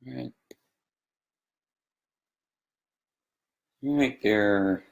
Right, right there.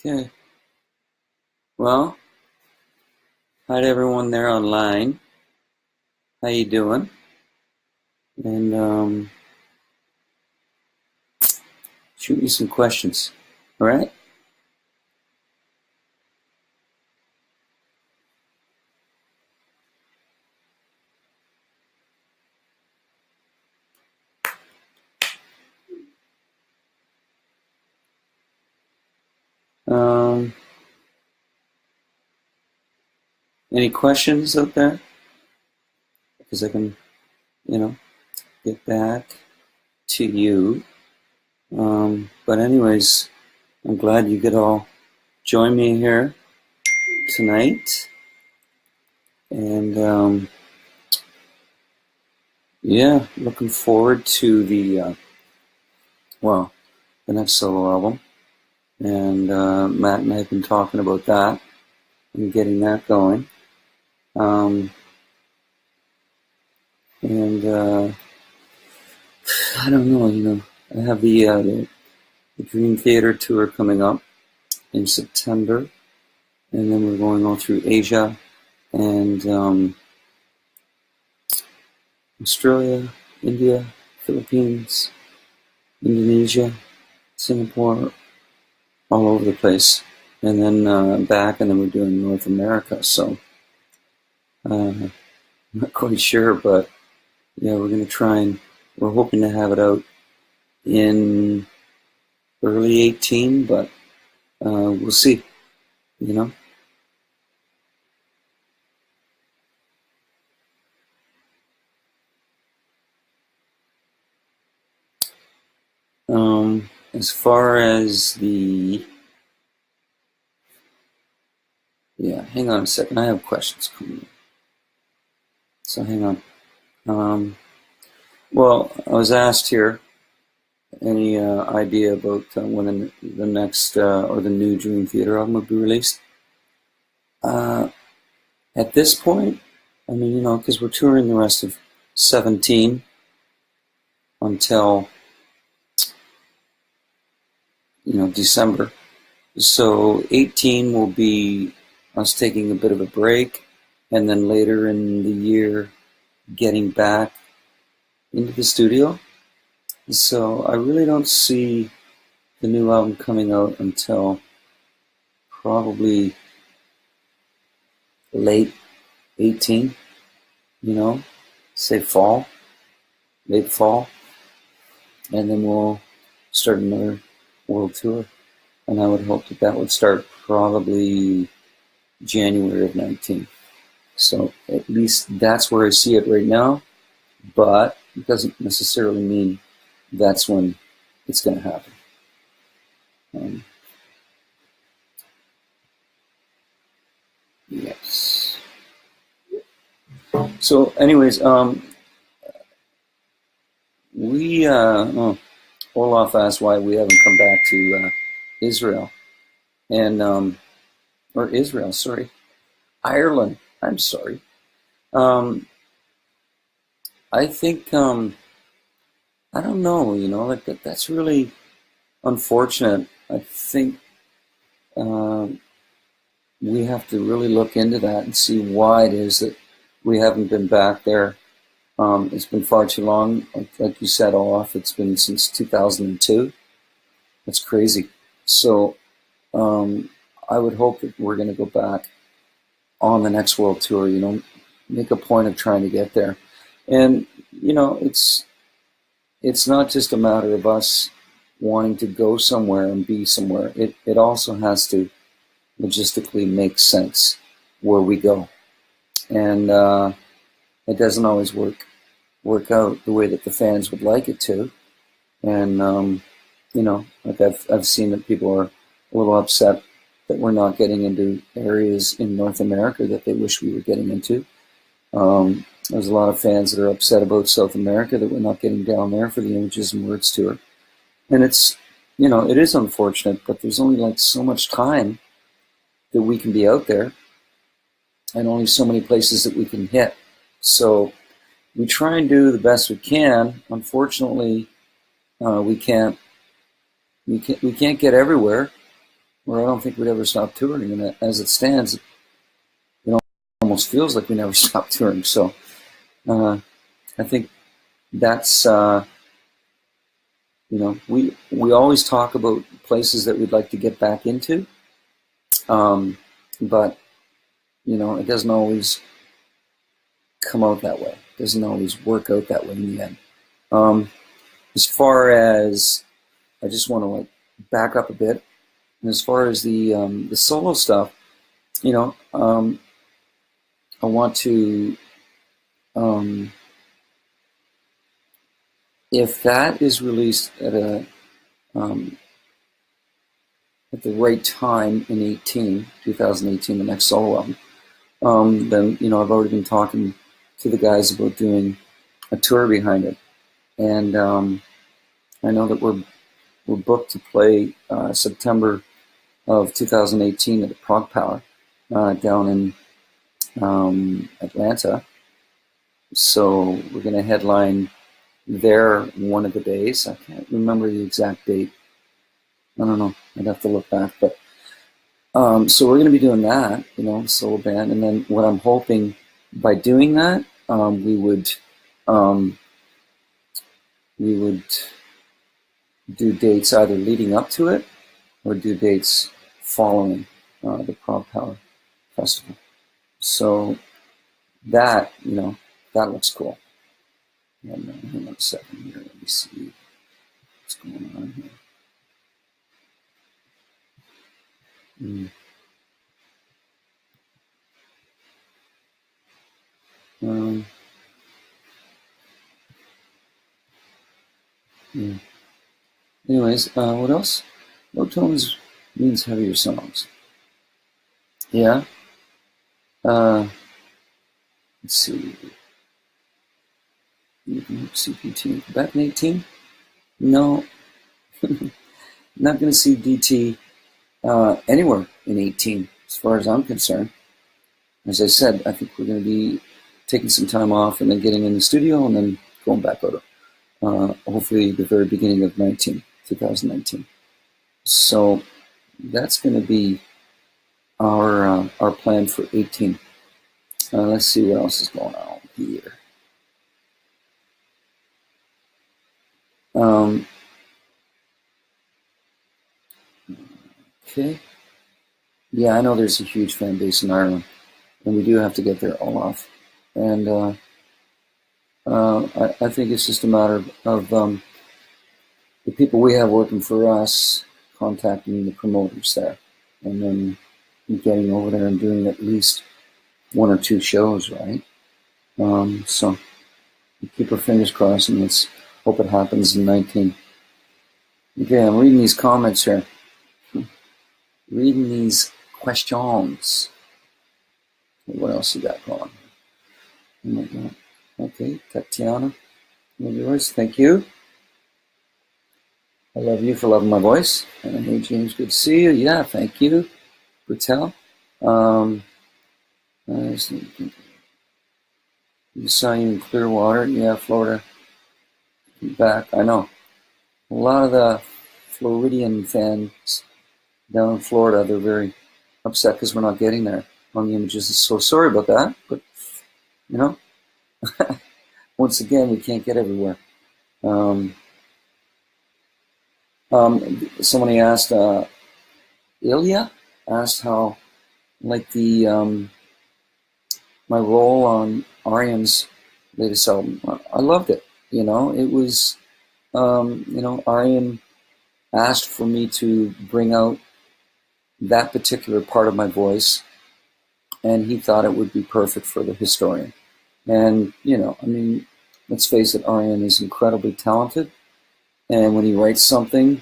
Okay. Well, hi to everyone there online. How you doing? And shoot me some questions. All right. Um, any questions out there? Because I can, you know, get back to you. But anyways, I'm glad you could all join me here tonight. And yeah, looking forward to the next solo album. And Matt and I have been talking about that and getting that going. And I don't know, I have the Dream Theater tour coming up in September, and then we're going all through Asia and Australia, India, Philippines, Indonesia, Singapore, all over the place, and then back, and then we're doing North America. So I'm not quite sure, but yeah, we're hoping to have it out in early 18, but we'll see, you know. As far as yeah, hang on a second. I have questions coming in. So hang on. Well, I was asked here, any idea about when the next or the new Dream Theater album will be released? Uh, at this point, I mean, because we're touring the rest of 17 until, December. So 18 will be us taking a bit of a break, and then later in the year, getting back into the studio. So I really don't see the new album coming out until probably late 18, say fall, late fall, and then we'll start another world tour. And I would hope that that would start probably January of 19. So at least that's where I see it right now, but it doesn't necessarily mean that's when it's going to happen. Yes. So, anyways, Olaf asked why we haven't come back to Israel, and or Israel, sorry, Ireland. I'm sorry. Um, I think I don't know. Like that's really unfortunate. I think we have to really look into that and see why it is that we haven't been back there. It's been far too long. Like you said, Olaf, it's been since 2002. That's crazy. So I would hope that we're going to go back on the next world tour, make a point of trying to get there. And, it's not just a matter of us wanting to go somewhere and be somewhere. It also has to logistically make sense where we go. And it doesn't always work out the way that the fans would like it to. And, like I've seen that people are a little upset that we're not getting into areas in North America that they wish we were getting into. There's a lot of fans that are upset about South America that we're not getting down there for the Images and Words tour. And it's, it is unfortunate, but there's only like so much time that we can be out there and only so many places that we can hit. So we try and do the best we can. Unfortunately, we can't get everywhere, or I don't think we'd ever stop touring. And as it stands, it almost feels like we never stop touring. So I think that's we always talk about places that we'd like to get back into, but it doesn't always come out that way. It doesn't always work out that way in the end. As far as, I just want to back up a bit. And as far as the solo stuff, I want to, if that is released at the right time in 2018, the next solo album, then I've already been talking to the guys about doing a tour behind it, and I know that we're booked to play September of 2018 at the Prague Power down in Atlanta. So we're going to headline there one of the days. I can't remember the exact date. I don't know. I'd have to look back. But so we're going to be doing that, solo band. And then what I'm hoping by doing that, we would do dates either leading up to it or do dates following the Prague Power Festival. So that, that looks cool. And hang on a second here. Let me see what's going on here. Anyways, what else? Low tones means heavier songs. Yeah. Let's see. CPT back in 18? No. Not going to see DT anywhere in 18, as far as I'm concerned. As I said, I think we're going to be taking some time off and then getting in the studio and then going back out of hopefully the very beginning of 2019. So that's going to be our plan for 18. Let's see what else is going on here. Okay. Yeah, I know there's a huge fan base in Ireland, and we do have to get there, Olaf. And I think it's just a matter of the people we have working for us contacting the promoters there, and then getting over there and doing at least one or two shows, right? So we keep our fingers crossed, and let's hope it happens in 19. Okay, I'm reading these comments here. Reading these questions. What else you got going? Oh my God. Okay, Tatiana, love your voice. Thank you. I love you for loving my voice. And hey, James, good to see you. Yeah, thank you. Patel. You saw you in Clearwater. Yeah, Florida. Back. I know. A lot of the Floridian fans down in Florida, they're very upset because we're not getting there on the images. So sorry about that. But, you know, once again, we can't get everywhere. Somebody asked, Ilya asked how, like my role on Arian's latest album. I loved it. You know, it was, Arian asked for me to bring out that particular part of my voice, and he thought it would be perfect for the historian. And, let's face it, Arian is incredibly talented, and when he writes something,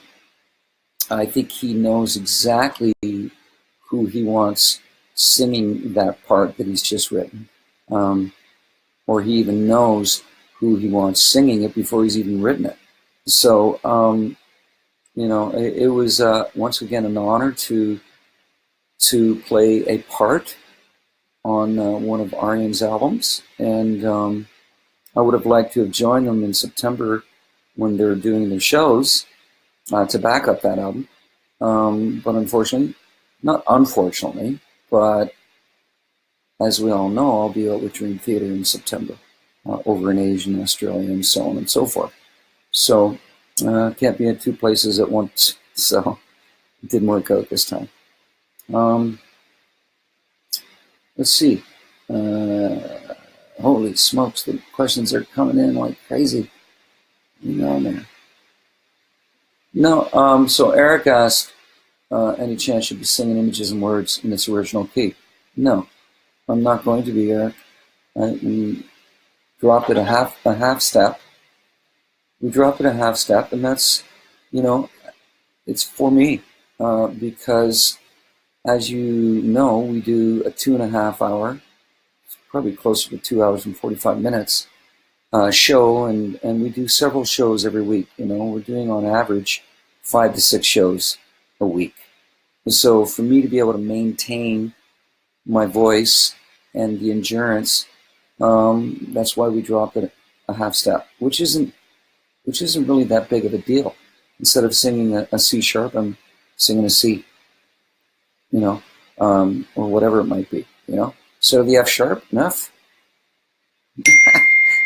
I think he knows exactly who he wants singing that part that he's just written. Or he even knows who he wants singing it before he's even written it. So, it was once again an honor to play a part on one of Arian's albums, and I would have liked to have joined them in September when they're doing their shows to back up that album. But unfortunately, not unfortunately, but as we all know, I'll be out with Dream Theater in September, over in Asia and Australia and so on and so forth. So, can't be at two places at once, so it didn't work out this time. Let's see. Holy smokes, the questions are coming in like crazy. Man. No, so Eric asked, any chance you'll be singing Images and Words in its original key? No, I'm not going to be, Eric. We dropped it a half step. We dropped it a half step, and that's, it's for me, because as you know, we do a 2.5 hour, probably closer to 2 hours and 45 minutes show, and we do several shows every week. We're doing on average 5 to 6 shows a week. And so for me to be able to maintain my voice and the endurance, that's why we dropped it a half step, which isn't really that big of a deal. Instead of singing a C sharp, I'm singing a C, or whatever it might be, So the F sharp, enough.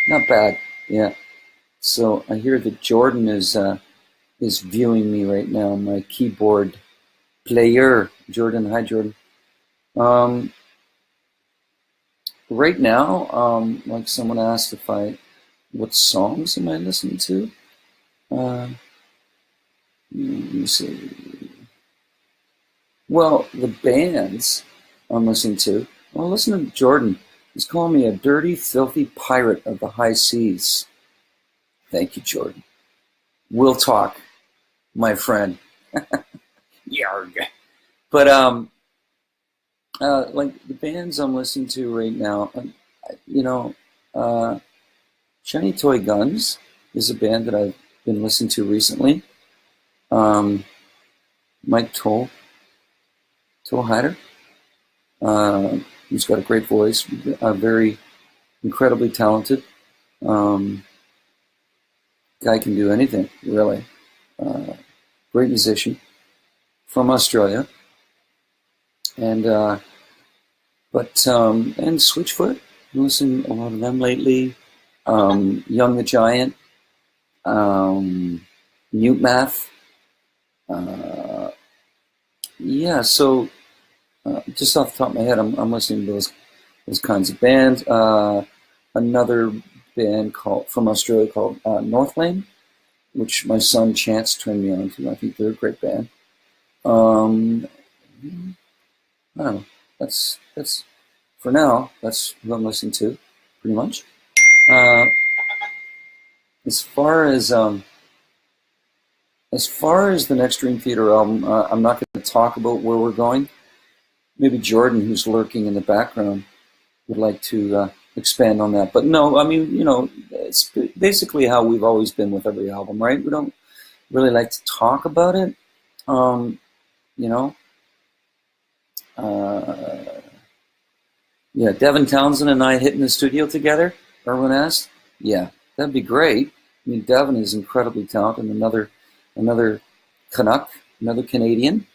Not bad, yeah. So I hear that Jordan is viewing me right now, my keyboard player. Jordan, hi Jordan. Right now, like someone asked what songs am I listening to? Let me see. Well, the bands I'm listening to. Well, listen to Jordan. He's calling me a dirty, filthy pirate of the high seas. Thank you, Jordan. We'll talk, my friend. Yarg. But like the bands I'm listening to right now, Shiny Toy Guns is a band that I've been listening to recently. Mike Tolhider. He's got a great voice, very incredibly talented. Guy can do anything, really. Great musician from Australia. And and Switchfoot, I've listened to a lot of them lately. Young the Giant, Mute Math. Yeah, so just off the top of my head, I'm listening to those kinds of bands. Another band from Australia called North Lane, which my son Chance turned me on to. I think they're a great band. I don't know. That's for now. That's what I'm listening to, pretty much. As far as the next Dream Theater album, I'm not going to talk about where we're going. Maybe Jordan, who's lurking in the background, would like to expand on that. But no, I mean, it's basically how we've always been with every album, right? We don't really like to talk about it. You know, yeah, Devin Townsend and I hitting the studio together, Erwin asked. Yeah, that'd be great. I mean, Devin is incredibly talented, another Canuck, another Canadian,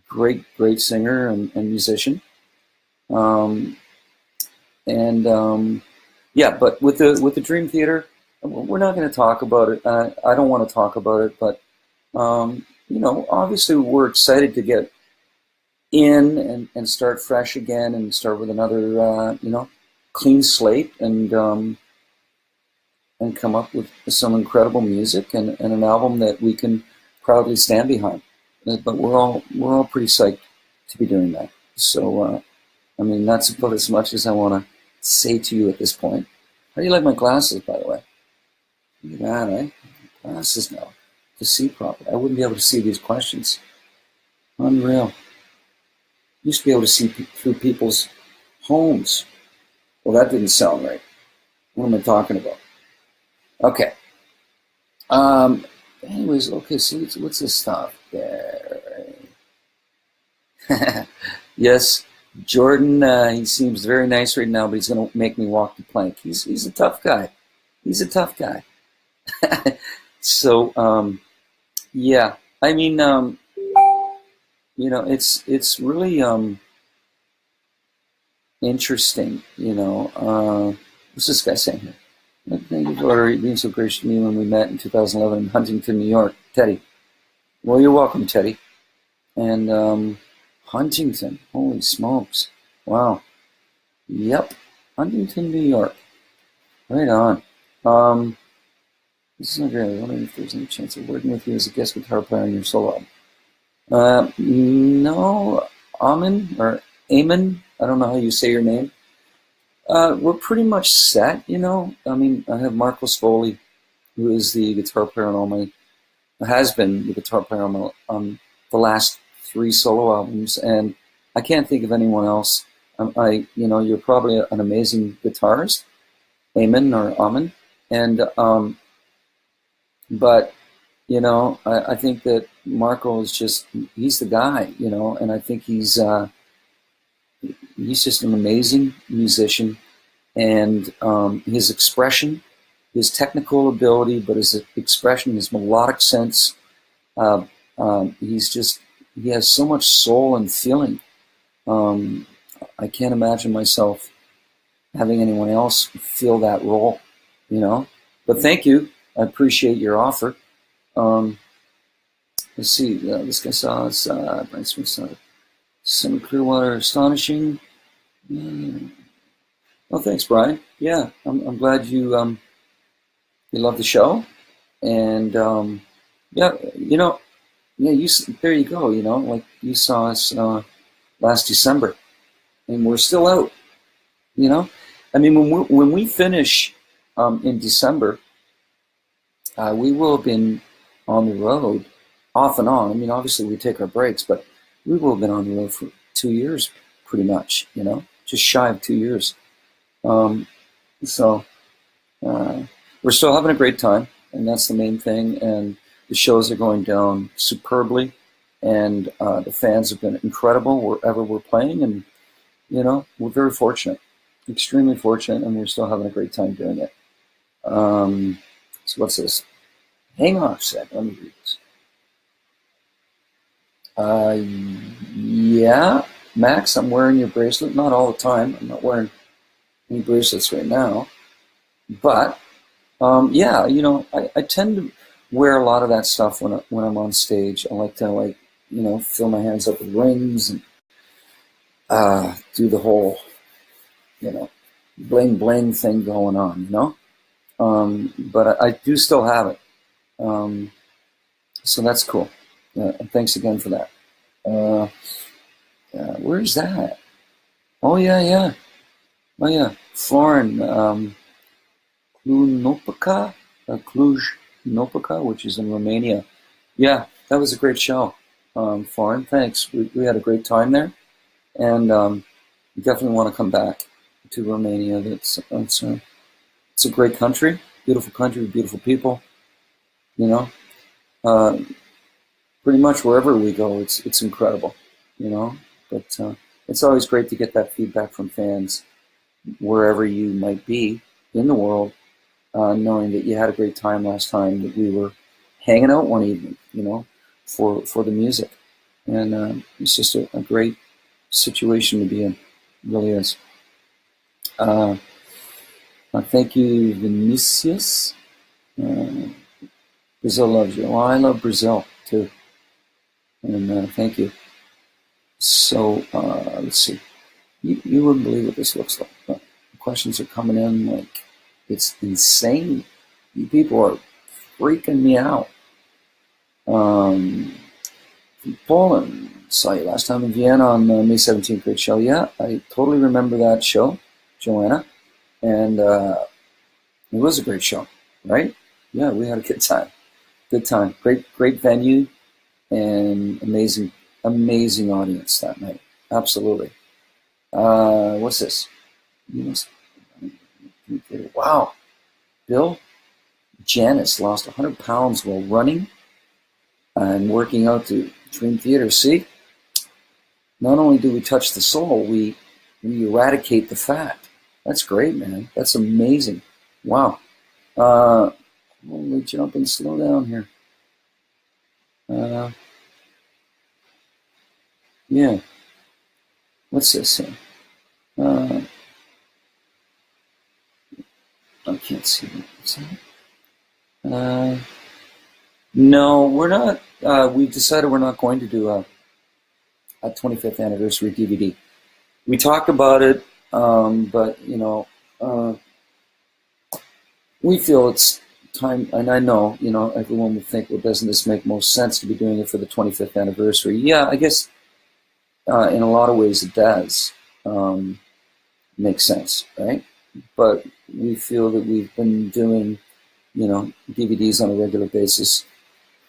great singer and musician. Yeah, but with the Dream Theater, we're not going to talk about it. I don't want to talk about it, but obviously we're excited to get in and start fresh again and start with another clean slate and come up with some incredible music and an album that we can proudly stand behind. But we're all pretty psyched to be doing that. So I mean, that's about as much as I want to say to you at this point. How do you like my glasses, by the way? Look at that, eh? Glasses now to see properly. I wouldn't be able to see these questions. Unreal. Used to be able to see through people's homes. Well, that didn't sound right. What am I talking about? Okay. Anyways, okay, so what's this stuff there? Yes, Jordan, he seems very nice right now, but he's going to make me walk the plank. He's a tough guy. He's a tough guy. So, yeah, I mean, it's really interesting, what's this guy saying here? Thank you for being so gracious to me when we met in 2011 in Huntington, New York. Teddy. Well, you're welcome, Teddy. And Huntington. Holy smokes. Wow. Yep. Huntington, New York. Right on. This is not great. I wonder if there's any chance of working with you as a guest guitar player on your solo album. No, Amin, or Amen. I don't know how you say your name. We're pretty much set, I mean, I have Marco Sfoli, who is the guitar player on has been the guitar player on the last 3 solo albums, and I can't think of anyone else. You're probably an amazing guitarist, Amen or Amen, and but I think that Marco is he's the guy, and I think he's just an amazing musician, and his expression, his technical ability, but his expression, his melodic sense, he has so much soul and feeling. I can't imagine myself having anyone else feel that role, But thank you. I appreciate your offer. Let's see. This guy saw us. Brian Smith saw Summer Clearwater, astonishing. Well, thanks, Brian. Yeah, I'm glad you love the show, and yeah, there you go. Like you saw us last December, and we're still out. I mean, when we finish in December, we will have been on the road off and on. I mean, obviously we take our breaks, but we will have been on the road for 2 years, pretty much. Just shy of 2 years. So we're still having a great time, and that's the main thing. And the shows are going down superbly, and the fans have been incredible wherever we're playing, and we're very fortunate, extremely fortunate, and we're still having a great time doing it. So what's this? Hang on a sec. Let me read this. Yeah, Max, I'm wearing your bracelet. Not all the time. I'm not wearing any bracelets right now. But, yeah, I tend to wear a lot of that stuff when I'm on stage. I like to, fill my hands up with rings and do the whole, bling bling thing going on, But I do still have it. So that's cool. And thanks again for that. Where's that? Oh, yeah. Oh, yeah. Florin, Cluj-Napoca, which is in Romania. Yeah, that was a great show. Florin, thanks. We had a great time there. And we definitely want to come back. to Romania. It's a great country, beautiful people. You know, uh, pretty much wherever we go, it's incredible. You know, but it's always great to get that feedback from fans wherever you might be in the world, knowing that you had a great time last time that we were hanging out one evening. You know, for the music, and it's just a great situation to be in. It really is. Uh, Thank you, Vinicius. Uh, Brazil loves you. Well, I love Brazil too, and thank you. So let's see. You wouldn't believe what this looks like. But the questions are coming in like it's insane. You people are freaking me out. From Poland. Saw you last time in Vienna on May 17th. Great show. Yeah, I totally remember that show, Joanna. And it was a great show, right? Yeah, we had a good time. Good time. Great venue and amazing audience that night. Absolutely. What's this? Wow. Bill Janice lost 100 pounds while running and working out to Dream Theater. See? Not only do we touch the soul, we eradicate the fat. That's great, man. That's amazing. Wow. Holy jumping, slow down here. Yeah. What's this? I can't see it. What's that? No, we're not. We've decided we're not going to do a 25th anniversary DVD. We talked about it, but we feel it's time. And I know, everyone would think, well, doesn't this make most sense to be doing it for the 25th anniversary? Yeah, I guess in a lot of ways it does make sense, right? But we feel that we've been doing, DVDs on a regular basis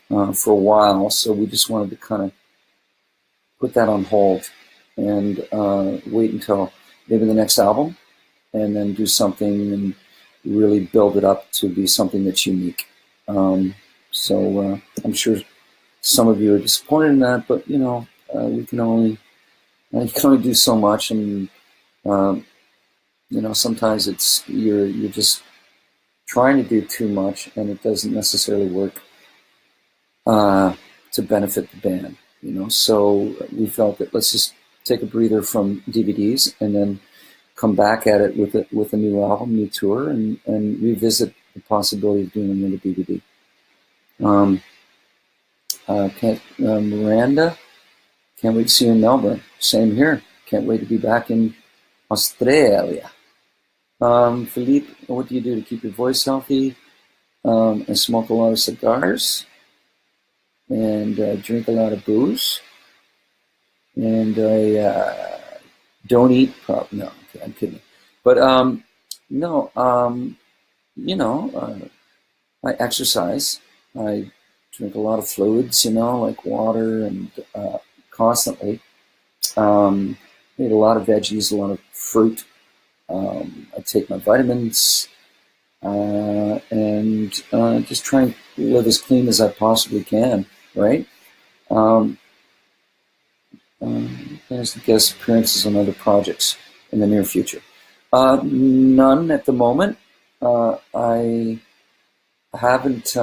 for a while, so we just wanted to kind of put that on hold and wait until maybe the next album, and then do something and really build it up to be something that's unique. So I'm sure some of you are disappointed in that, but we can only you can only do so much, and sometimes it's you're just trying to do too much, and it doesn't necessarily work to benefit the band. So we felt that let's just take a breather from DVDs and then come back at it with a new album, new tour, and revisit the possibility of doing another DVD. Miranda, can't wait to see you in Melbourne. Same here. Can't wait to be back in Australia. Philippe, what do you do to keep your voice healthy? I smoke a lot of cigars and drink a lot of booze. And I don't eat. No, okay, I'm kidding. But I exercise. I drink a lot of fluids, like water, and constantly. I eat a lot of veggies, a lot of fruit. I take my vitamins, and just try and live as clean as I possibly can, right? There's the guest appearances on other projects in the near future. None at the moment. I haven't,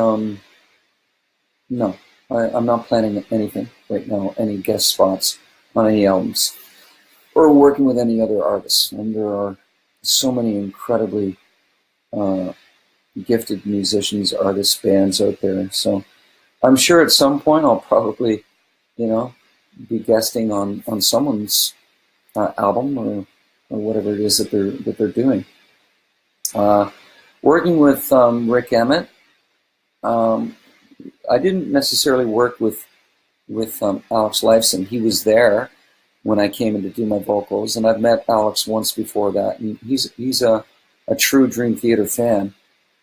no, I'm not planning anything right now, any guest spots on any albums, or working with any other artists. And there are so many incredibly gifted musicians, artists, bands out there. So I'm sure at some point I'll probably, be guesting on someone's album or whatever it is that they're doing. Working with Rick Emmett, I didn't necessarily work with Alex Lifeson. He was there when I came in to do my vocals, and I've met Alex once before that, and he's a true Dream Theater fan.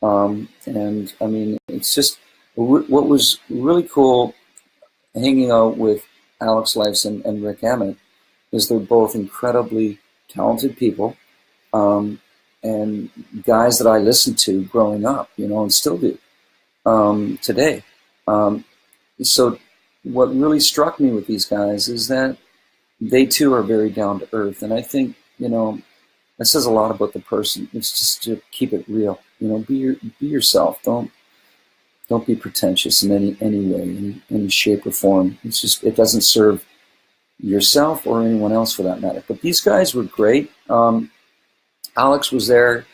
And I mean, it's just what was really cool hanging out with Alex Lifeson and Rick Emmett is they're both incredibly talented people, and guys that I listened to growing up, and still do today. So what really struck me with these guys is that they too are very down to earth, and I think that says a lot about the person. It's just to keep it real. Be yourself. Don't be pretentious in any way, any shape or form. It's just, it doesn't serve yourself or anyone else for that matter. But these guys were great. Alex was there,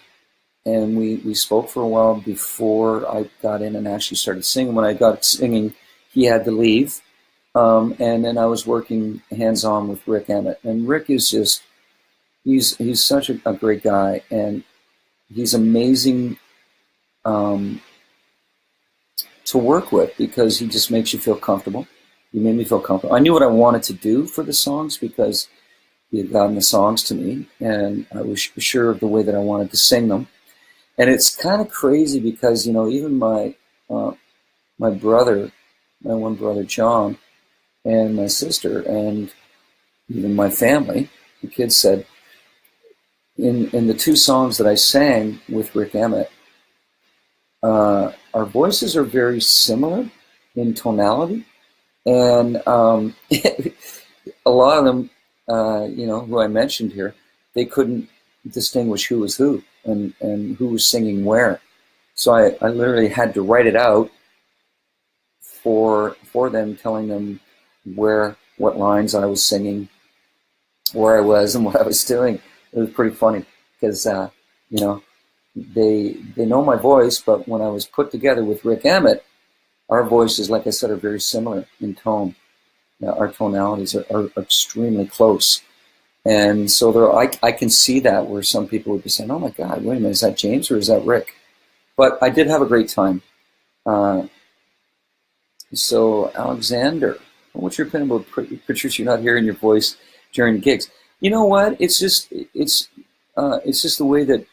and we spoke for a while before I got in and actually started singing. When I got singing, he had to leave, and then I was working hands-on with Rick Emmett. And Rick is just, he's such a great guy, and he's amazing to work with because he just makes you feel comfortable. He made me feel comfortable. I knew what I wanted to do for the songs because he had gotten the songs to me, and I was sure of the way that I wanted to sing them. And it's kind of crazy because, even my brother, my one brother John, and my sister, and even my family, the kids said, in the two songs that I sang with Rick Emmett, our voices are very similar in tonality, and a lot of them, who I mentioned here, they couldn't distinguish who was who and who was singing where. So I literally had to write it out for them, telling them what lines I was singing, where I was, and what I was doing. It was pretty funny because they know my voice, but when I was put together with Rick Emmett, our voices, like I said, are very similar in tone. Our tonalities are extremely close. And so I can see that where some people would be saying, oh my God, wait a minute, is that James or is that Rick? But I did have a great time. So Alexander, what's your opinion about Patricia not hearing your voice during gigs? You know what? It's just the way that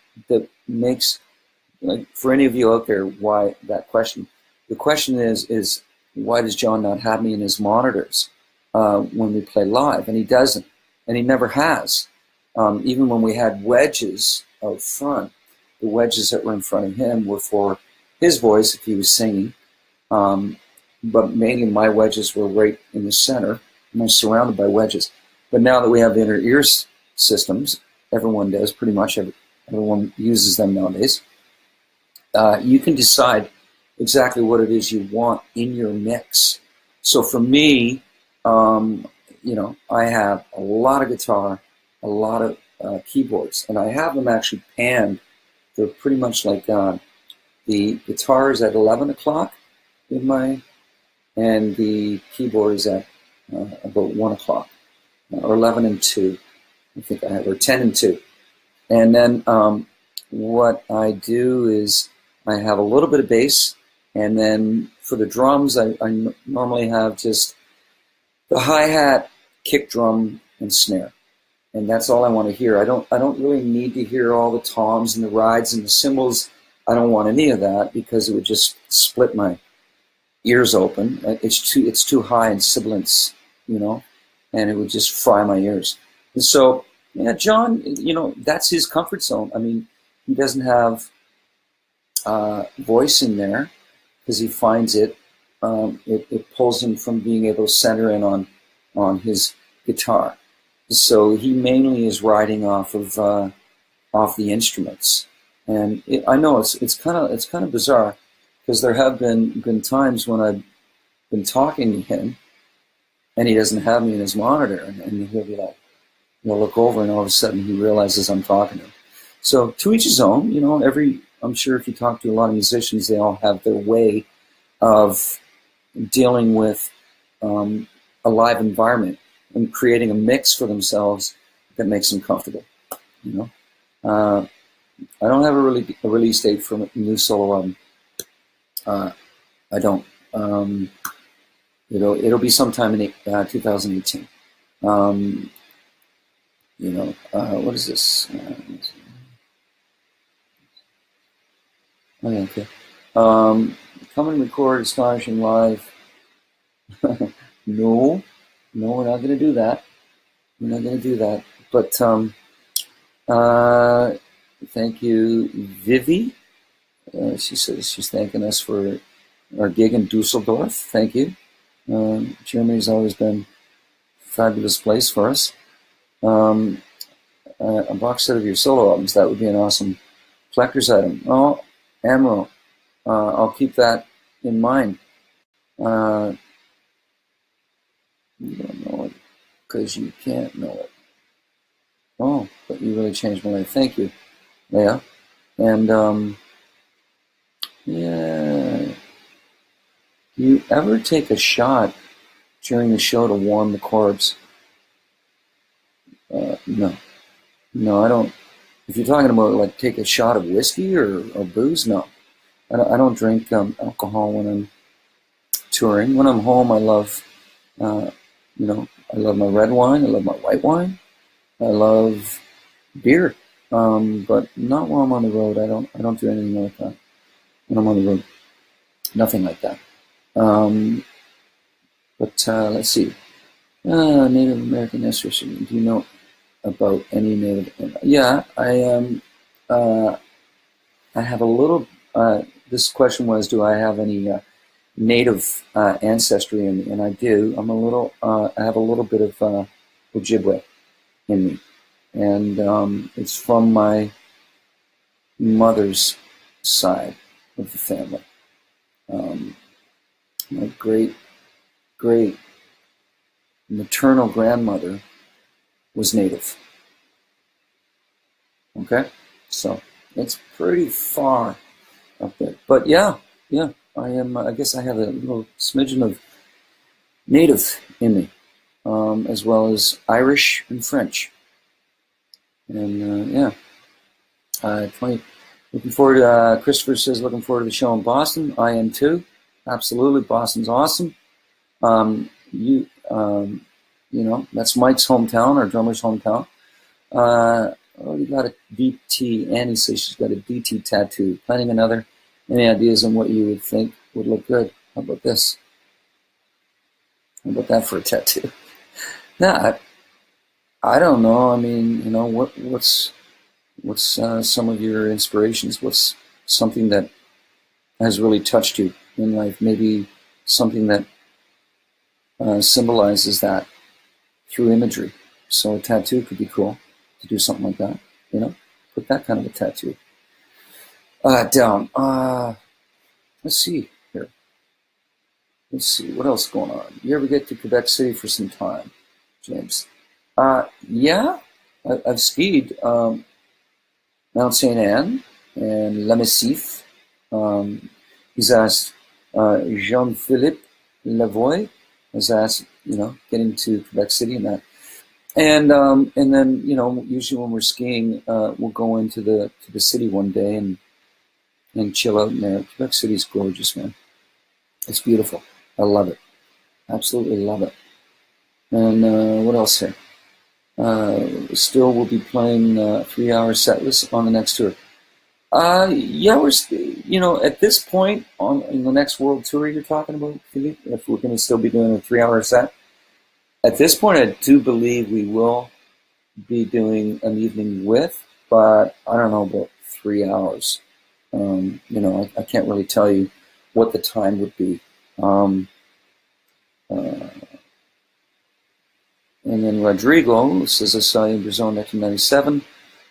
makes, like, for any of you out there, why that question? The question is why does John not have me in his monitors when we play live? And he doesn't, and he never has. Even when we had wedges out front, the wedges that were in front of him were for his voice if he was singing, but mainly my wedges were right in the center, and I'm surrounded by wedges. But now that we have inner ear systems, everyone does, pretty much everyone uses them nowadays, you can decide exactly what it is you want in your mix. So for me, I have a lot of guitar, a lot of keyboards, and I have them actually panned. They're pretty much like the guitar is at 11 o'clock and the keyboard is at about 1 o'clock, or 11 and 2, I think I have, or 10 and 2. And then what I do is I have a little bit of bass, and then for the drums, I normally have just the hi-hat, kick drum, and snare. And that's all I want to hear. I don't really need to hear all the toms and the rides and the cymbals. I don't want any of that because it would just split my ears open. It's too high in sibilance, and it would just fry my ears. And so, yeah, John, that's his comfort zone. I mean, he doesn't have voice in there because he finds it pulls him from being able to center in on his guitar. So he mainly is riding off the instruments, and I know it's kind of bizarre because there have been times when I've been talking to him, and he doesn't have me in his monitor, and he'll be like, he'll look over, and all of a sudden he realizes I'm talking to him. So to each his own, I'm sure if you talk to a lot of musicians, they all have their way of dealing with a live environment and creating a mix for themselves that makes them comfortable. I don't have a release date for a new solo album. I don't. It'll be sometime in 2018. What is this? Okay. Come and record Astonishing Live. No, we're not going to do that. We're not going to do that. But Uh, Thank you, Vivi. She says she's thanking us for our gig in Dusseldorf. Thank you. Germany's always been a fabulous place for us. A box set of your solo albums, that would be an awesome collector's item. Oh, Amro, I'll keep that in mind. You don't know it because you can't know it. Oh, but you really changed my life. Thank you, Leah. And yeah, do you ever take a shot during the show to warm the corpse? No, no, I don't. If you're talking about like take a shot of whiskey or booze, no, I don't drink alcohol when I'm touring. When I'm home, I love, uh, I love my red wine. I love my white wine. I love beer, but not while I'm on the road. I don't do anything like that when I'm on the road. Nothing like that. But let's see. Native American history. Do you know about any Native? Yeah, I have a little. This question was, do I have any Native ancestry? And I do. I'm a little. I have a little bit of Ojibwe in me, and it's from my mother's side of the family. My great great maternal grandmother was Native. Okay, so it's pretty far up there. But yeah, I am. I guess I have a little smidgen of Native in me, as well as Irish and French. And yeah, 20. Looking forward to. Christopher says looking forward to the show in Boston. I am too. Absolutely, Boston's awesome. You that's Mike's hometown, our drummer's hometown. You got a DT. Annie says she's got a DT tattoo. Planning another. Any ideas on what you would think would look good? How about this? How about that for a tattoo? Nah, I don't know. I mean, what's some of your inspirations? What's something that has really touched you in life? Maybe something that symbolizes that through imagery. So a tattoo could be cool to do something like that. Put that kind of a tattoo down. Let's see here. Let's see what else is going on. You ever get to Quebec City for some time, James? Yeah, I've skied Mount Saint Anne and La Massif. He's asked Jean-Philippe Lavoie has asked, getting to Quebec City and that. And then usually when we're skiing, we'll go into the city one day and chill out in there. Quebec City's gorgeous, man. It's beautiful. I love it. Absolutely love it. And what else here? Still, we'll be playing 3-hour set list on the next tour. Yeah, we're at this point in the next world tour you're talking about, Philippe, if we're going to still be doing a 3-hour set. At this point, I do believe we will be doing an evening with, but I don't know about 3 hours. I can't really tell you what the time would be. And then Rodrigo says, I saw you in Brazil in 1997,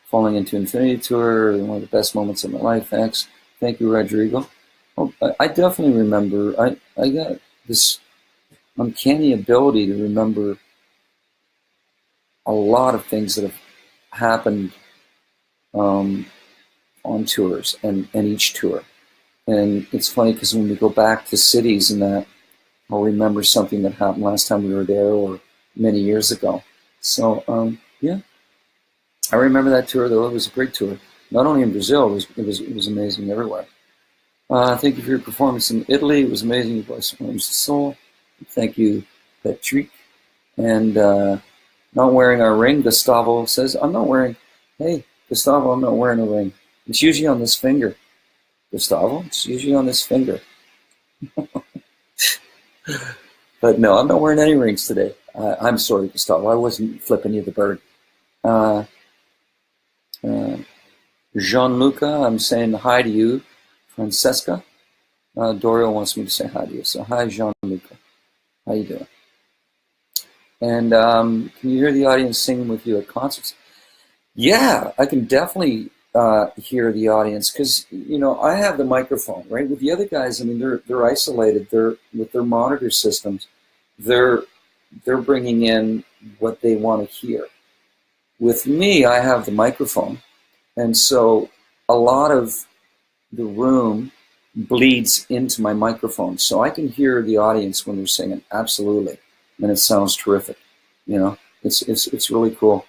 Falling into Infinity Tour, one of the best moments of my life. Thanks. Thank you, Rodrigo. Oh, I definitely remember. I got this uncanny ability to remember a lot of things that have happened on tours and each tour. And it's funny because when we go back to cities and that, I'll remember something that happened last time we were there or many years ago. So, yeah. I remember that tour, though. It was a great tour. Not only in Brazil, it was amazing everywhere. Thank you for your performance in Italy. It was amazing. Your voice warms the soul. Thank you, Patrick. And not wearing our ring, Gustavo says, hey, Gustavo, I'm not wearing a ring. It's usually on this finger. Gustavo, it's usually on this finger. But no, I'm not wearing any rings today. I'm sorry, Gustavo. I wasn't flipping you the bird. Gianluca, I'm saying hi to you. Francesca, Dorio wants me to say hi to you. So hi, Gianluca. How you doing? And can you hear the audience singing with you at concerts? Yeah, I can definitely hear the audience because I have the microphone, right? With the other guys, I mean, they're isolated. They're with their monitor systems. They're bringing in what they want to hear. With me, I have the microphone, and so a lot of the room bleeds into my microphone, so I can hear the audience when they're singing. Absolutely, and it sounds terrific. It's really cool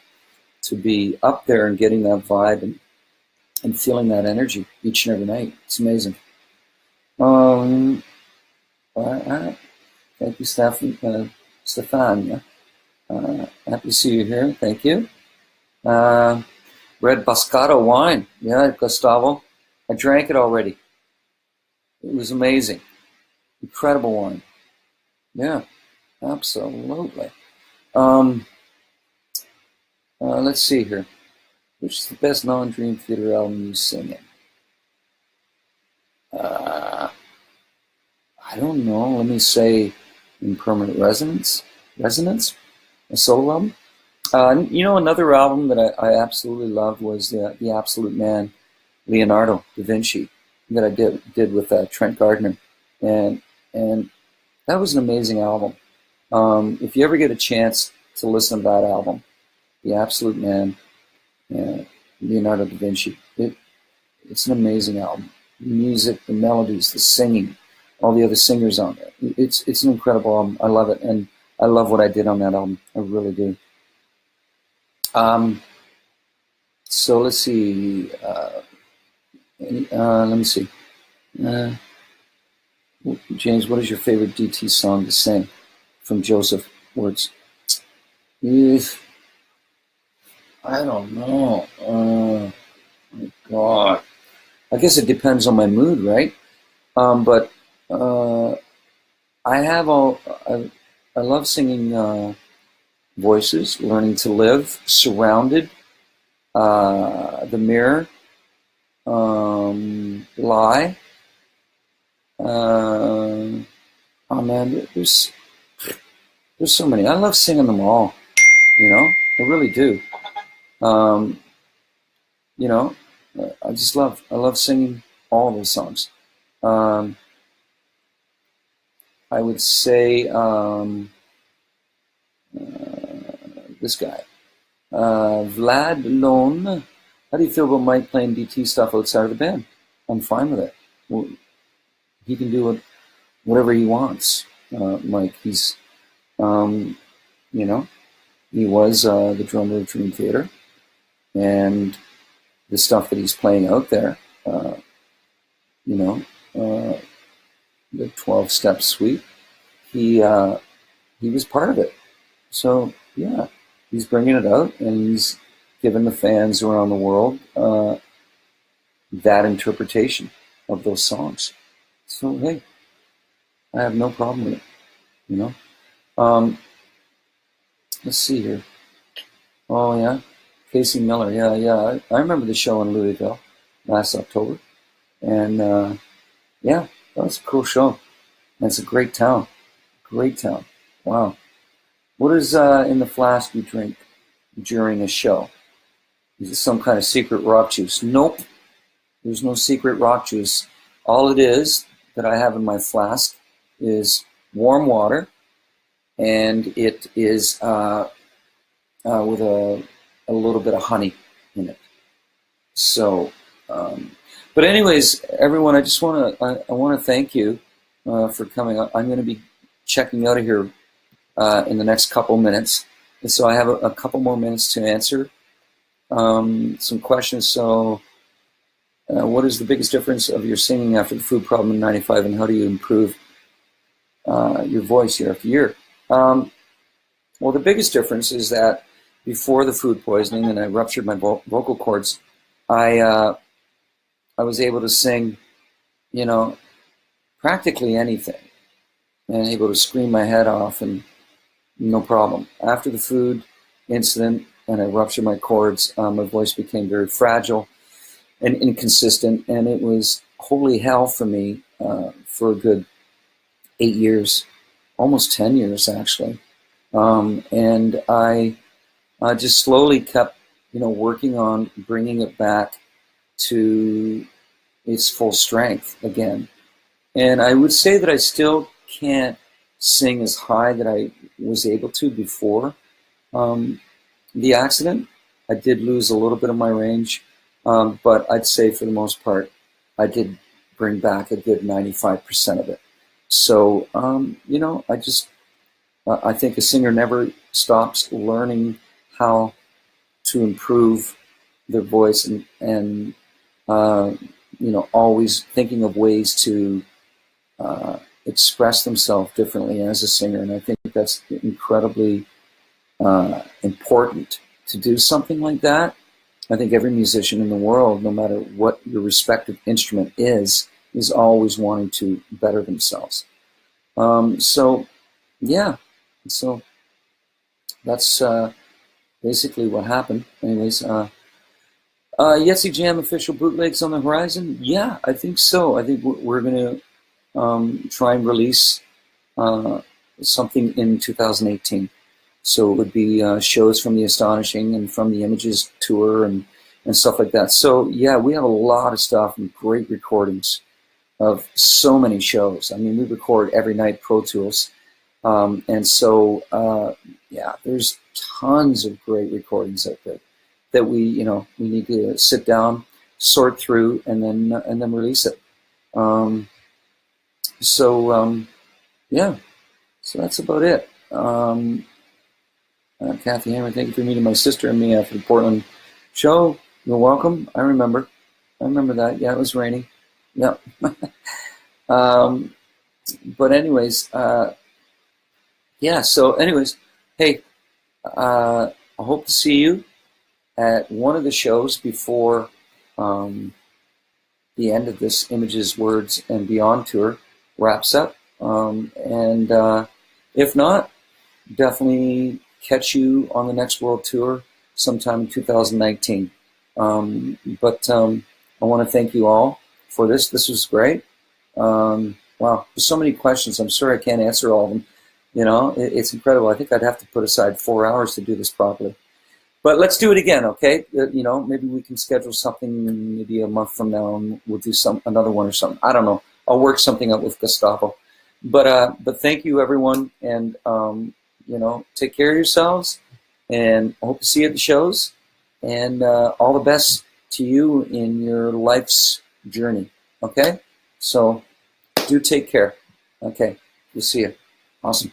to be up there and getting that vibe and feeling that energy each and every night. It's amazing. Thank you, Stefania. Happy to see you here. Thank you. Red Boscato wine. Yeah, Gustavo. I drank it already. It was amazing. Incredible wine. Yeah, absolutely. Let's see here. Which is the best non-Dream Theater album you sing in? I don't know. Let me say Impermanent Resonance, a solo album. Another album that I absolutely loved was the Absolute Man, Leonardo da Vinci, that I did with Trent Gardner, and that was an amazing album. If you ever get a chance to listen to that album, The Absolute Man, Leonardo da Vinci, it's an amazing album. The music, the melodies, the singing, all the other singers on it. It's an incredible album. I love it, and I love what I did on that album. I really do. So let's see. Let me see. James, what is your favorite DT song to sing? From Joseph Words. I don't know. Oh my God. I guess it depends on my mood, right? But I love singing Voices, Learning to Live, Surrounded, The Mirror, Lie. Oh man, there's so many. I love singing them all. I really do. I love singing all of those songs. I would say this guy, Vlad Lone. How do you feel about Mike playing DT stuff outside of the band? I'm fine with it. Well, he can do whatever he wants. Mike, he's, he was the drummer of Dream Theater, and the stuff that he's playing out there, the 12-step suite, he was part of it. So yeah, he's bringing it out, and he's giving the fans around the world that interpretation of those songs. So hey, I have no problem with it. Let's see here. Oh yeah, Casey Miller. Yeah. I remember the show in Louisville last October, and yeah, that was a cool show. And it's a great town. Great town. Wow. What is in the flask you drink during a show? Is it some kind of secret rock juice? Nope. There's no secret rock juice. All it is that I have in my flask is warm water, and it is with a little bit of honey in it. So, but anyways, everyone, I just want to thank you for coming. I'm going to be checking out of here in the next couple minutes, and so I have a couple more minutes to answer some questions. So, what is the biggest difference of your singing after the food problem in '95, and how do you improve your voice year after year? Well, the biggest difference is that before the food poisoning and I ruptured my vocal cords, I was able to sing, practically anything, and able to scream my head off and no problem. After the food incident, and I ruptured my cords, my voice became very fragile and inconsistent, and it was holy hell for me for a good 8 years, almost 10 years actually. And I just slowly kept, working on bringing it back to its full strength again. And I would say that I still can't sing as high that I was able to before the accident. I did lose a little bit of my range, but I'd say for the most part, I did bring back a good 95% of it. So, I think a singer never stops learning how to improve their voice and always thinking of ways to express themselves differently as a singer. And I think that's incredibly important to do something like that. I think every musician in the world, no matter what your respective instrument is always wanting to better themselves. So that's basically what happened. Anyways, Yetzi Jam official bootlegs on the horizon? Yeah, I think so. I think we're going to try and release something in 2018. So it would be shows from the Astonishing and from the Images tour and stuff like that. So yeah, we have a lot of stuff and great recordings of so many shows. I mean, we record every night Pro Tools. There's tons of great recordings out there that we need to sit down, sort through, and then release it. So that's about it. Kathy Hammer, thank you for meeting my sister and me after the Portland show. You're welcome. I remember that. Yeah, it was raining. Yeah. But anyways, hey, I hope to see you at one of the shows before the end of this Images, Words, and Beyond tour wraps up. If not, definitely catch you on the next world tour sometime in 2019. But I want to thank you all for this. This was great. Wow, there's so many questions. I'm sorry I can't answer all of them. It's incredible. I think I'd have to put aside 4 hours to do this properly. But let's do it again, okay? Maybe we can schedule something maybe a month from now, and we'll do another one or something. I don't know. I'll work something out with Gustavo. But thank you, everyone, and take care of yourselves. And I hope to see you at the shows. And all the best to you in your life's journey. Okay? So do take care. Okay. We'll see you. Awesome.